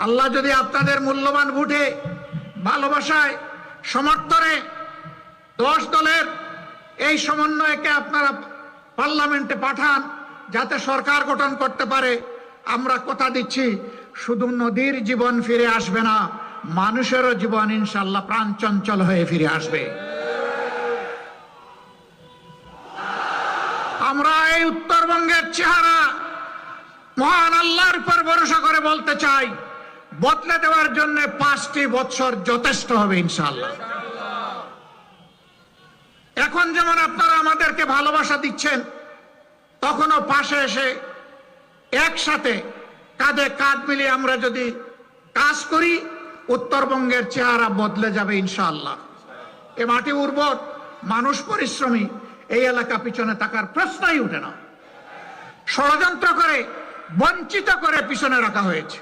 আল্লাহ যদি আপনাদের মূল্যবান ভোটে, ভালোবাসায়, সমর্থনে 10 দলের এই সমন্বয়কে আপনারা পার্লামেন্টে পাঠান যাতে সরকার গঠন করতে পারে, আমরা কথা দিচ্ছি শুধু নদীর জীবন ফিরে আসবে না, মানুষেরও জীবন ইনশাআল্লাহ প্রাণচঞ্চল হয়ে ফিরে আসবে। আমরা এই উত্তরবঙ্গের চেহারা মহান আল্লাহর উপর ভরসা করে বলতে চাই, বদলে দেওয়ার জন্য 5টি বছর যথেষ্ট হবে ইনশাআল্লাহ। এখন যেমন আপনারা আমাদেরকে ভালোবাসা দিচ্ছেন, তখনও পাশে এসে একসাথে কাঁধে কাঁধ মিলিয়ে আমরা যদি কাজ করি, উত্তরবঙ্গের চেহারা বদলে যাবে ইনশাআল্লাহ। এ মাটি উর্বর, মানুষ পরিশ্রমী, এই এলাকা পিছনে থাকার প্রশ্নই উঠে না। ষড়যন্ত্র করে, বঞ্চিত করে পিছনে রাখা হয়েছে।